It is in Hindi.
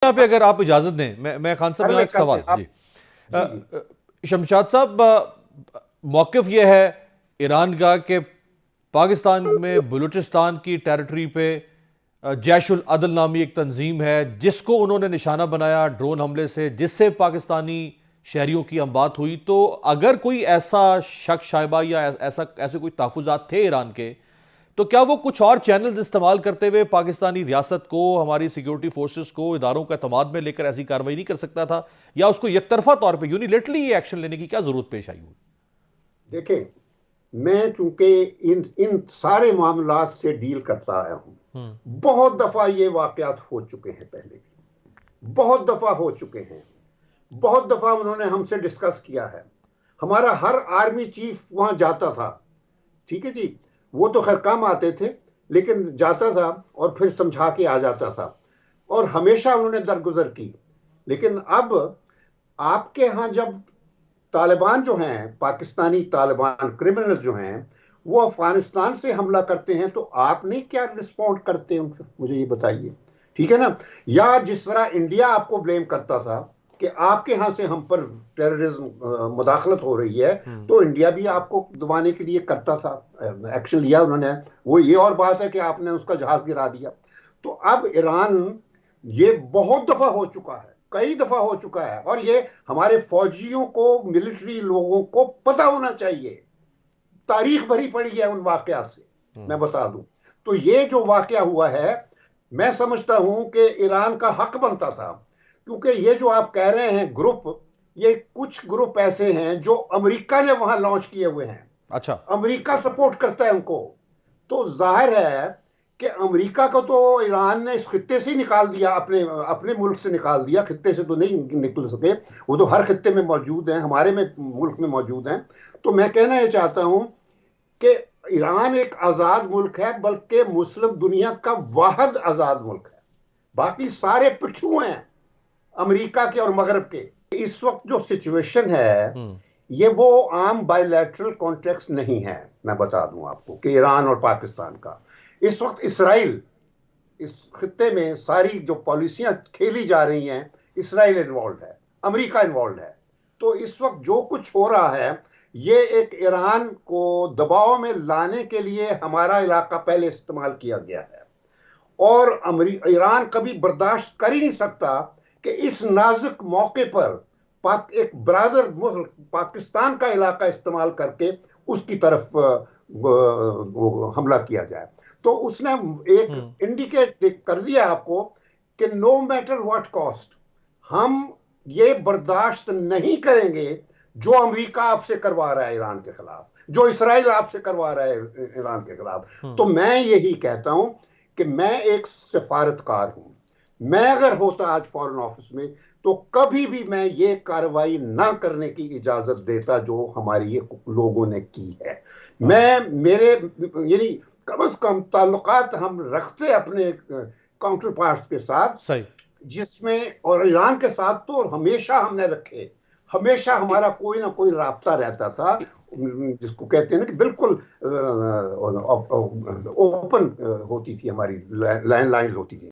यहाँ पे अगर आप इजाजत दें, मैं खान साहब यहाँ एक सवाल जी। शमशाद साहब, मौक़िफ़ यह है ईरान का कि पाकिस्तान में बलूचिस्तान की टेरिटरी पे जैशुल अदल नामी एक तंजीम है जिसको उन्होंने निशाना बनाया ड्रोन हमले से, जिससे पाकिस्तानी शहरियों की हम बात हुई। तो अगर कोई ऐसा शक शायबा या ऐसे कोई तहफ़्फ़ुज़ात थे ईरान के, तो क्या वो कुछ और चैनल्स इस्तेमाल करते हुए पाकिस्तानी रियासत को, हमारी सिक्योरिटी फोर्सेस को, इदारों को एतमाद में लेकर ऐसी कार्रवाई नहीं कर सकता था, या उसको एकतरफा तौर पर यूनिलेटरली ये एक्शन लेने की क्या जरूरत पेश आई हुई? देखें, मैं चूंकि इन इन सारे मामलात से डील करता आया हूं, बहुत दफा ये वाकयात हो चुके हैं, पहले भी बहुत दफा हो चुके हैं, बहुत दफा उन्होंने हमसे डिस्कस किया है। हमारा हर आर्मी चीफ वहां जाता था, ठीक है जी, वो तो खैर कम आते थे लेकिन जाता था और फिर समझा के आ जाता था, और हमेशा उन्होंने दरगुजर की। लेकिन अब आपके यहां जब तालिबान जो हैं, पाकिस्तानी तालिबान क्रिमिनल जो हैं, वो अफगानिस्तान से हमला करते हैं, तो आपने क्या रिस्पॉन्ड करते हैं उनको, मुझे ये बताइए, ठीक है ना। या जिस तरह इंडिया आपको ब्लेम करता था कि आपके यहां से हम पर टेररिज्म मुदाखलत हो रही है, तो इंडिया भी आपको दबाने के लिए करता था, एक्शन लिया उन्होंने। वो ये और बात है कि आपने उसका जहाज गिरा दिया। तो अब ईरान, ये बहुत दफा हो चुका है, कई दफा हो चुका है, और ये हमारे फौजियों को, मिलिट्री लोगों को पता होना चाहिए। तारीख भरी पड़ी है उन वाकयात से, मैं बता दूं। तो ये जो वाकया हुआ है, मैं समझता हूं कि ईरान का हक बनता था, क्योंकि ये जो आप कह रहे हैं ग्रुप, ये कुछ ग्रुप ऐसे हैं जो अमेरिका ने वहां लॉन्च किए हुए हैं। अच्छा, अमेरिका सपोर्ट करता है उनको। तो जाहिर है कि अमेरिका को तो ईरान ने इस खित्ते से ही निकाल दिया, अपने अपने मुल्क से निकाल दिया। खित्ते से तो नहीं निकल सके, वो तो हर खित्ते में मौजूद हैं, हमारे में मुल्क में मौजूद हैं। तो मैं कहना ये चाहता हूं कि ईरान एक आज़ाद मुल्क है, बल्कि मुस्लिम दुनिया का वाहिद आज़ाद मुल्क है। बाकी सारे पिछू हैं अमेरिका के और मगरब के। इस वक्त जो सिचुएशन है, ये वो आम बायलैटरल कॉन्ट्रैक्ट नहीं है। मैं बता दूं आपको कि ईरान और पाकिस्तान का इस वक्त इसराइल, इस खित्ते में सारी जो पॉलिसियां खेली जा रही हैं, इसराइल इन्वॉल्व है, अमेरिका इन्वॉल्व है। तो इस वक्त जो कुछ हो रहा है, ये एक ईरान को दबाव में लाने के लिए हमारा इलाका पहले इस्तेमाल किया गया है, और ईरान कभी बर्दाश्त कर ही नहीं सकता कि इस नाजुक मौके पर एक ब्रादर मुल्क पाकिस्तान का इलाका इस्तेमाल करके उसकी तरफ हमला किया जाए। तो उसने एक इंडिकेट कर दिया आपको कि नो मैटर व्हाट कॉस्ट, हम ये बर्दाश्त नहीं करेंगे जो अमेरिका आपसे करवा रहा है ईरान के खिलाफ, जो इसराइल आपसे करवा रहा है ईरान के खिलाफ। तो मैं यही कहता हूं कि मैं एक सिफारतकार हूं। मैं अगर होता आज फॉरेन ऑफिस में, तो कभी भी मैं ये कार्रवाई ना करने की इजाजत देता जो हमारी ये लोगों ने की है। मैं मेरे यानी कम से कम ताल्लुकात हम रखते अपने काउंटर पार्ट्स के साथ, सही, जिसमें, और ईरान के साथ तो हमेशा हमने रखे, हमेशा हमारा कोई ना कोई राब्ता रहता था, जिसको कहते हैं ना कि बिल्कुल ओपन होती थी, हमारी लैंड लाइन्स होती थी।